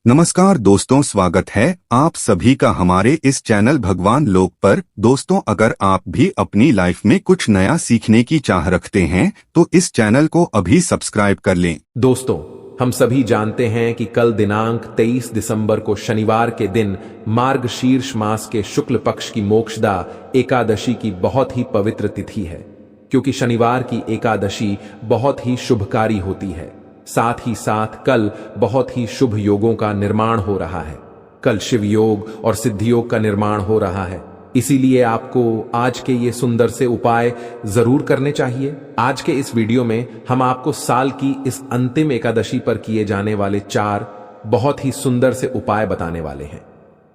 नमस्कार दोस्तों, स्वागत है आप सभी का हमारे इस चैनल भगवान लोक पर। दोस्तों, अगर आप भी अपनी लाइफ में कुछ नया सीखने की चाह रखते हैं तो इस चैनल को अभी सब्सक्राइब कर लें। दोस्तों, हम सभी जानते हैं कि कल दिनांक 23 दिसंबर को शनिवार के दिन मार्गशीर्ष मास के शुक्ल पक्ष की मोक्षदा एकादशी की बहुत ही पवित्र तिथि है, क्योंकि शनिवार की एकादशी बहुत ही शुभकारी होती है। साथ ही साथ कल बहुत ही शुभ योगों का निर्माण हो रहा है। कल शिव योग और सिद्धि योग का निर्माण हो रहा है। इसीलिए आपको आज के ये सुंदर से उपाय जरूर करने चाहिए। आज के इस वीडियो में हम आपको साल की इस अंतिम एकादशी पर किए जाने वाले 4 बहुत ही सुंदर से उपाय बताने वाले हैं।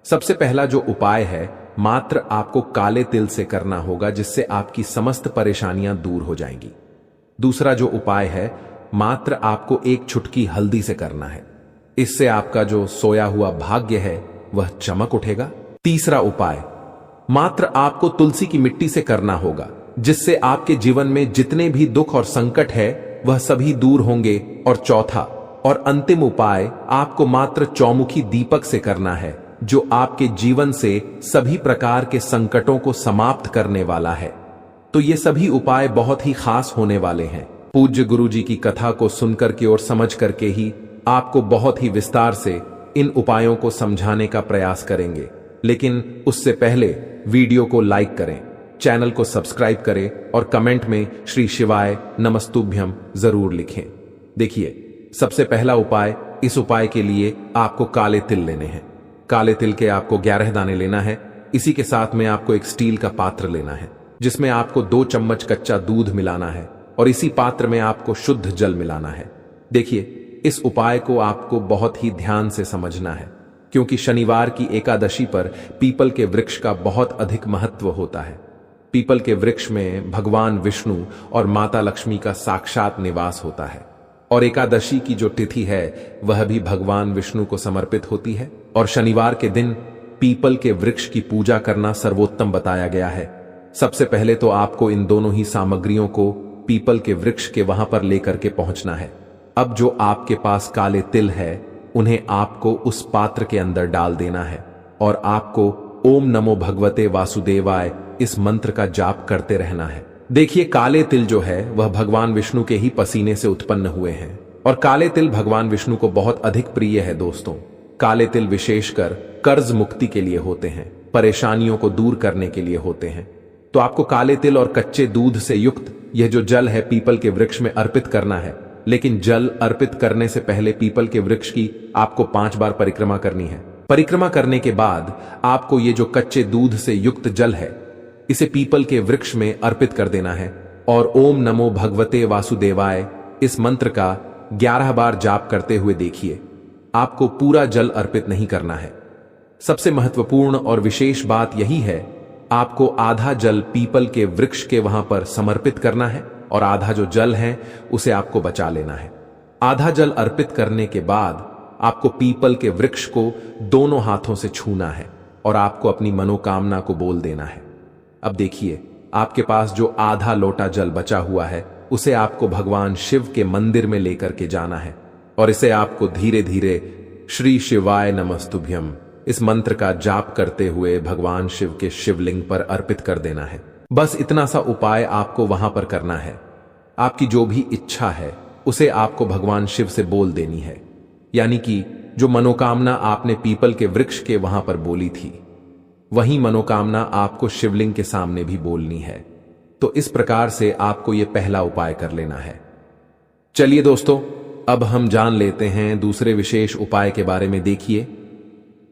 सबसे पहला जो उपाय है, मात्र आपको काले तिल से करना होगा, जिससे आपकी समस्त परेशानियां दूर हो जाएंगी। दूसरा जो उपाय है, मात्र आपको एक चुटकी हल्दी से करना है। इससे आपका जो सोया हुआ भाग्य है वह चमक उठेगा। तीसरा उपाय, मात्र आपको तुलसी की मिट्टी से करना होगा, जिससे आपके जीवन में जितने भी दुख और संकट है वह सभी दूर होंगे। और चौथा और अंतिम उपाय, आपको मात्र चौमुखी दीपक से करना है, जो आपके जीवन से सभी प्रकार के संकटों को समाप्त करने वाला है। तो ये सभी उपाय बहुत ही खास होने वाले हैं। पूज्य गुरु जी की कथा को सुनकर के और समझ करके ही आपको बहुत ही विस्तार से इन उपायों को समझाने का प्रयास करेंगे। लेकिन उससे पहले वीडियो को लाइक करें, चैनल को सब्सक्राइब करें और कमेंट में श्री शिवाय नमस्तुभ्यम जरूर लिखें। देखिए, सबसे पहला उपाय, इस उपाय के लिए आपको काले तिल लेने हैं। काले तिल के आपको 11 दाने लेना है। इसी के साथ में आपको एक स्टील का पात्र लेना है, जिसमें आपको 2 चम्मच कच्चा दूध मिलाना है और इसी पात्र में आपको शुद्ध जल मिलाना है। देखिए, इस उपाय को आपको बहुत ही ध्यान से समझना है, क्योंकि शनिवार की एकादशी पर पीपल के वृक्ष का बहुत अधिक महत्व होता है। पीपल के वृक्ष में भगवान विष्णु और माता लक्ष्मी का साक्षात निवास होता है। और एकादशी की जो तिथि है वह भी भगवान विष्णु को समर्पित होती है। और शनिवार के दिन पीपल के वृक्ष की पूजा करना सर्वोत्तम बताया गया है। सबसे पहले तो आपको इन दोनों ही सामग्रियों को पीपल के वृक्ष के वहां पर लेकर के पहुंचना है। अब जो आपके पास काले तिल है, उन्हें आपको उस पात्र के अंदर डाल देना है और आपको ओम नमो भगवते वासुदेवाय इस मंत्र का जाप करते रहना है। देखिए, काले तिल जो है वह भगवान विष्णु के ही पसीने से उत्पन्न हुए हैं और काले तिल भगवान विष्णु को बहुत अधिक प्रिय है। दोस्तों, काले तिल विशेषकर कर्ज मुक्ति के लिए होते हैं, परेशानियों को दूर करने के लिए होते हैं। तो आपको काले तिल और कच्चे दूध से युक्त यह जो जल है पीपल के वृक्ष में अर्पित करना है। लेकिन जल अर्पित करने से पहले पीपल के वृक्ष की आपको 5 बार परिक्रमा करनी है। परिक्रमा करने के बाद आपको ये जो कच्चे दूध से युक्त जल है, इसे पीपल के वृक्ष में अर्पित कर देना है और ओम नमो भगवते वासुदेवाय इस मंत्र का 11 बार जाप करते हुए देखिए, आपको पूरा जल अर्पित नहीं करना है। सबसे महत्वपूर्ण और विशेष बात यही है, आपको आधा जल पीपल के वृक्ष के वहां पर समर्पित करना है और आधा जो जल है उसे आपको बचा लेना है। आधा जल अर्पित करने के बाद आपको पीपल के वृक्ष को दोनों हाथों से छूना है और आपको अपनी मनोकामना को बोल देना है। अब देखिए, आपके पास जो आधा लोटा जल बचा हुआ है उसे आपको भगवान शिव के मंदिर में लेकर के जाना है और इसे आपको धीरे धीरे श्री शिवाय नमस्तुभ्यम इस मंत्र का जाप करते हुए भगवान शिव के शिवलिंग पर अर्पित कर देना है। बस इतना सा उपाय आपको वहां पर करना है। आपकी जो भी इच्छा है उसे आपको भगवान शिव से बोल देनी है, यानी कि जो मनोकामना आपने पीपल के वृक्ष के वहां पर बोली थी, वही मनोकामना आपको शिवलिंग के सामने भी बोलनी है। तो इस प्रकार से आपको यह पहला उपाय कर लेना है। चलिए दोस्तों, अब हम जान लेते हैं दूसरे विशेष उपाय के बारे में। देखिए,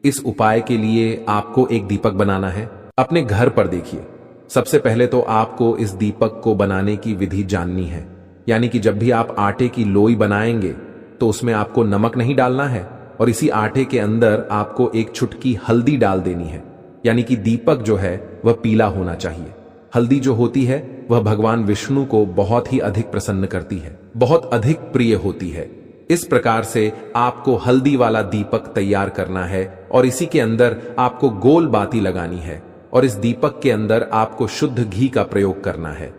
इस उपाय के लिए आपको एक दीपक बनाना है अपने घर पर। देखिए, सबसे पहले तो आपको इस दीपक को बनाने की विधि जाननी है, यानी कि जब भी आप आटे की लोई बनाएंगे तो उसमें आपको नमक नहीं डालना है और इसी आटे के अंदर आपको एक चुटकी हल्दी डाल देनी है, यानी कि दीपक जो है वह पीला होना चाहिए। हल्दी जो होती है वह भगवान विष्णु को बहुत ही अधिक प्रसन्न करती है, बहुत अधिक प्रिय होती है। इस प्रकार से आपको हल्दी वाला दीपक तैयार करना है और इसी के अंदर आपको गोल बाती लगानी है और इस दीपक के अंदर आपको शुद्ध घी का प्रयोग करना है।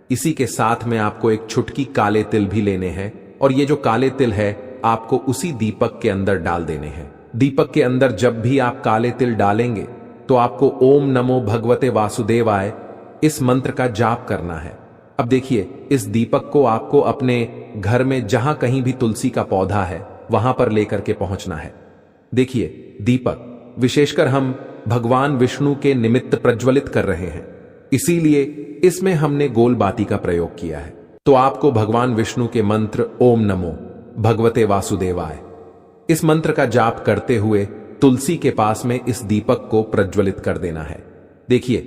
इसी के साथ में आपको एक चुटकी काले तिल भी लेने हैं और ये जो काले तिल है आपको उसी दीपक के अंदर डाल देने हैं। दीपक के अंदर जब भी आप काले तिल डालेंगे तो आपको ओम नमो भगवते वासुदेवाय इस मंत्र का जाप करना है। अब देखिए, इस दीपक को आपको अपने घर में जहां कहीं भी तुलसी का पौधा है वहां पर लेकर के पहुंचना है। देखिए, दीपक विशेषकर हम भगवान विष्णु के निमित्त प्रज्वलित कर रहे हैं, इसीलिए इसमें हमने गोल बाती का प्रयोग किया है। तो आपको भगवान विष्णु के मंत्र ओम नमो भगवते वासुदेवाय इस मंत्र का जाप करते हुए तुलसी के पास में इस दीपक को प्रज्वलित कर देना है। देखिए,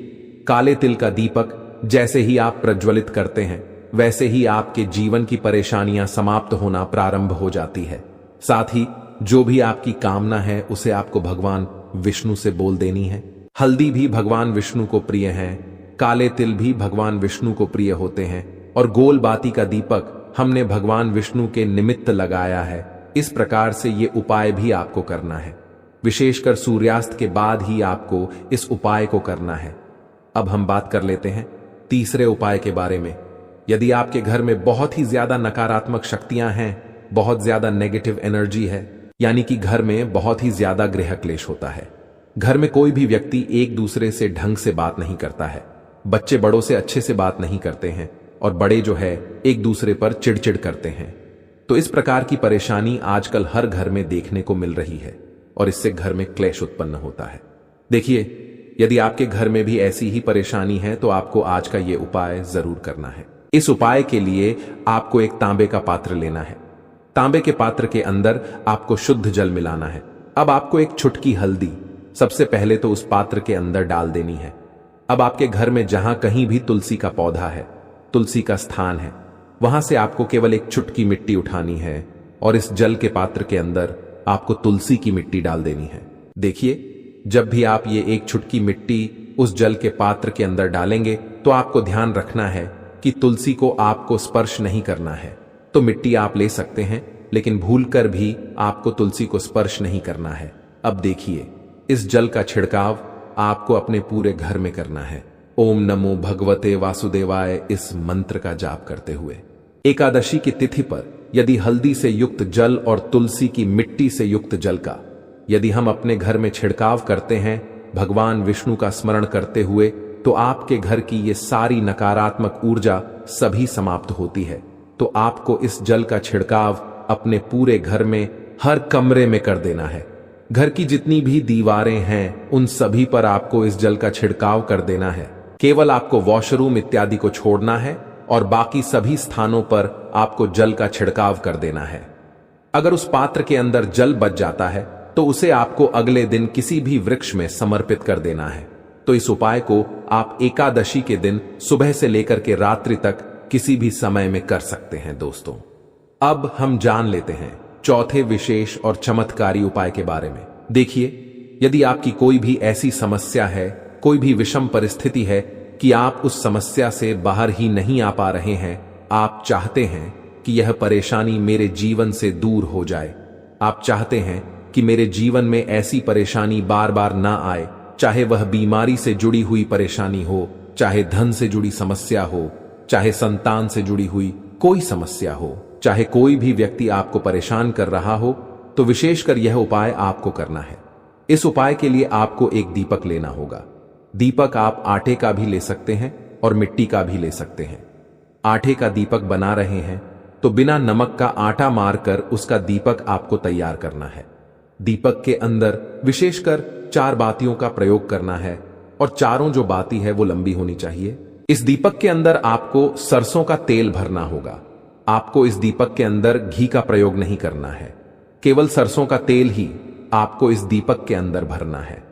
काले तिल का दीपक जैसे ही आप प्रज्वलित करते हैं वैसे ही आपके जीवन की परेशानियां समाप्त होना प्रारंभ हो जाती है। साथ ही जो भी आपकी कामना है उसे आपको भगवान विष्णु से बोल देनी है। हल्दी भी भगवान विष्णु को प्रिय है, काले तिल भी भगवान विष्णु को प्रिय होते हैं और गोल बाती का दीपक हमने भगवान विष्णु के निमित्त लगाया है। इस प्रकार से ये उपाय भी आपको करना है। विशेषकर सूर्यास्त के बाद ही आपको इस उपाय को करना है। अब हम बात कर लेते हैं तीसरे उपाय के बारे में। यदि आपके घर में बहुत ही ज्यादा नकारात्मक शक्तियां हैं, बहुत ज्यादा नेगेटिव एनर्जी है, यानी कि घर में बहुत ही ज्यादा गृह क्लेश होता है, घर में कोई भी व्यक्ति एक दूसरे से ढंग से बात नहीं करता है, बच्चे बड़ों से अच्छे से बात नहीं करते हैं और बड़े जो है एक दूसरे पर चिड़चिड़ करते हैं, तो इस प्रकार की परेशानी आजकल हर घर में देखने को मिल रही है और इससे घर में क्लेश उत्पन्न होता है। देखिए, यदि आपके घर में भी ऐसी ही परेशानी है तो आपको आज का यह उपाय जरूर करना है। इस उपाय के लिए आपको एक तांबे का पात्र लेना है। तांबे के पात्र के अंदर आपको शुद्ध जल मिलाना है। अब आपको एक चुटकी हल्दी सबसे पहले तो उस पात्र के अंदर डाल देनी है। अब आपके घर में जहां कहीं भी तुलसी का पौधा है, तुलसी का स्थान है, वहां से आपको केवल एक चुटकी मिट्टी उठानी है और इस जल के पात्र के अंदर आपको तुलसी की मिट्टी डाल देनी है। देखिए, जब भी आप ये एक चुटकी मिट्टी उस जल के पात्र के अंदर डालेंगे तो आपको ध्यान रखना है कि तुलसी को आपको स्पर्श नहीं करना है। तो मिट्टी आप ले सकते हैं, लेकिन भूलकर भी आपको तुलसी को स्पर्श नहीं करना है। अब देखिए, इस जल का छिड़काव आपको अपने पूरे घर में करना है। ओम नमो भगवते वासुदेवाय इस मंत्र का जाप करते हुए एकादशी की तिथि पर यदि हल्दी से युक्त जल और तुलसी की मिट्टी से युक्त जल का यदि हम अपने घर में छिड़काव करते हैं भगवान विष्णु का स्मरण करते हुए, तो आपके घर की ये सारी नकारात्मक ऊर्जा सभी समाप्त होती है। तो आपको इस जल का छिड़काव अपने पूरे घर में हर कमरे में कर देना है। घर की जितनी भी दीवारें हैं उन सभी पर आपको इस जल का छिड़काव कर देना है। केवल आपको वॉशरूम इत्यादि को छोड़ना है और बाकी सभी स्थानों पर आपको जल का छिड़काव कर देना है। अगर उस पात्र के अंदर जल बच जाता है तो उसे आपको अगले दिन किसी भी वृक्ष में समर्पित कर देना है। तो इस उपाय को आप एकादशी के दिन सुबह से लेकर के रात्रि तक किसी भी समय में कर सकते हैं। दोस्तों, अब हम जान लेते हैं चौथे विशेष और चमत्कारी उपाय के बारे में। देखिए, यदि आपकी कोई भी ऐसी समस्या है, कोई भी विषम परिस्थिति है कि आप उस समस्या से बाहर ही नहीं आ पा रहे हैं, आप चाहते हैं कि यह परेशानी मेरे जीवन से दूर हो जाए, आप चाहते हैं कि मेरे जीवन में ऐसी परेशानी बार बार ना आए, चाहे वह बीमारी से जुड़ी हुई परेशानी हो, चाहे धन से जुड़ी समस्या हो, चाहे संतान से जुड़ी हुई कोई समस्या हो, चाहे कोई भी व्यक्ति आपको परेशान कर रहा हो, तो विशेषकर यह उपाय आपको करना है। इस उपाय के लिए आपको एक दीपक लेना होगा। दीपक आप आटे का भी ले सकते हैं और मिट्टी का भी ले सकते हैं। आटे का दीपक बना रहे हैं तो बिना नमक का आटा मारकर उसका दीपक आपको तैयार करना है। दीपक के अंदर विशेषकर 4 बातियों का प्रयोग करना है और चारों जो बाती है वो लंबी होनी चाहिए। इस दीपक के अंदर आपको सरसों का तेल भरना होगा। आपको इस दीपक के अंदर घी का प्रयोग नहीं करना है, केवल सरसों का तेल ही आपको इस दीपक के अंदर भरना है।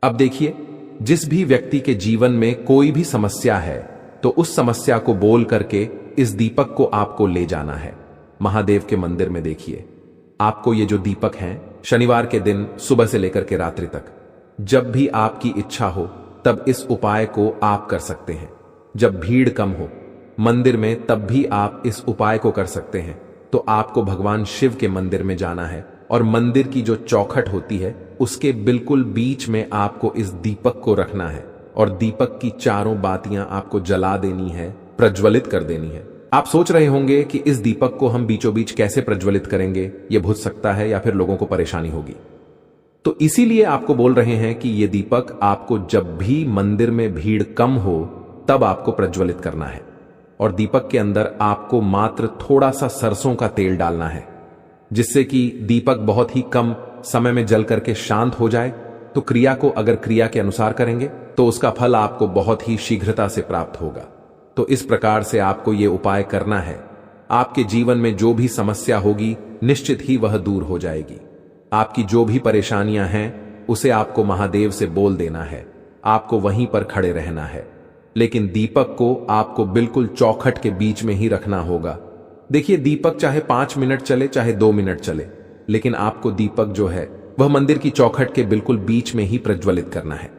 अब देखिए, जिस भी व्यक्ति के जीवन में कोई भी समस्या है तो उस समस्या को बोल करके इस दीपक को आपको ले जाना है महादेव के मंदिर में। देखिए, आपको ये जो दीपक हैं, शनिवार के दिन सुबह से लेकर के रात्रि तक जब भी आपकी इच्छा हो तब इस उपाय को आप कर सकते हैं। जब भीड़ कम हो मंदिर में तब भी आप इस उपाय को कर सकते हैं। तो आपको भगवान शिव के मंदिर में जाना है और मंदिर की जो चौखट होती है उसके बिल्कुल बीच में आपको इस दीपक को रखना है और दीपक की चारों बातियां आपको जला देनी है, प्रज्वलित कर देनी है। आप सोच रहे होंगे कि इस दीपक को हम बीचों बीच कैसे प्रज्वलित करेंगे, यह बुझ सकता है या फिर लोगों को परेशानी होगी। तो इसीलिए आपको बोल रहे हैं कि यह दीपक आपको जब भी मंदिर में भीड़ कम हो तब आपको प्रज्वलित करना है, और दीपक के अंदर आपको मात्र थोड़ा सा सरसों का तेल डालना है, जिससे कि दीपक बहुत ही कम समय में जल करके शांत हो जाए। तो क्रिया को अगर क्रिया के अनुसार करेंगे तो उसका फल आपको बहुत ही शीघ्रता से प्राप्त होगा। तो इस प्रकार से आपको यह उपाय करना है। आपके जीवन में जो भी समस्या होगी निश्चित ही वह दूर हो जाएगी। आपकी जो भी परेशानियां हैं उसे आपको महादेव से बोल देना है, आपको वहीं पर खड़े रहना है। लेकिन दीपक को आपको बिल्कुल चौखट के बीच में ही रखना होगा। देखिए, दीपक चाहे 5 मिनट चले चाहे 2 मिनट चले, लेकिन आपको दीपक जो है वह मंदिर की चौखट के बिल्कुल बीच में ही प्रज्वलित करना है।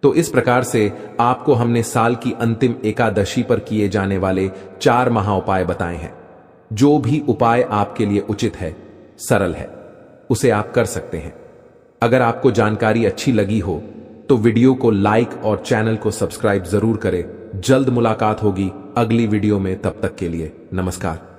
तो इस प्रकार से आपको हमने साल की अंतिम एकादशी पर किए जाने वाले 4 महा उपाय बताए हैं। जो भी उपाय आपके लिए उचित है, सरल है, उसे आप कर सकते हैं। अगर आपको जानकारी अच्छी लगी हो तो वीडियो को लाइक और चैनल को सब्सक्राइब जरूर करें। जल्द मुलाकात होगी अगली वीडियो में, तब तक के लिए नमस्कार।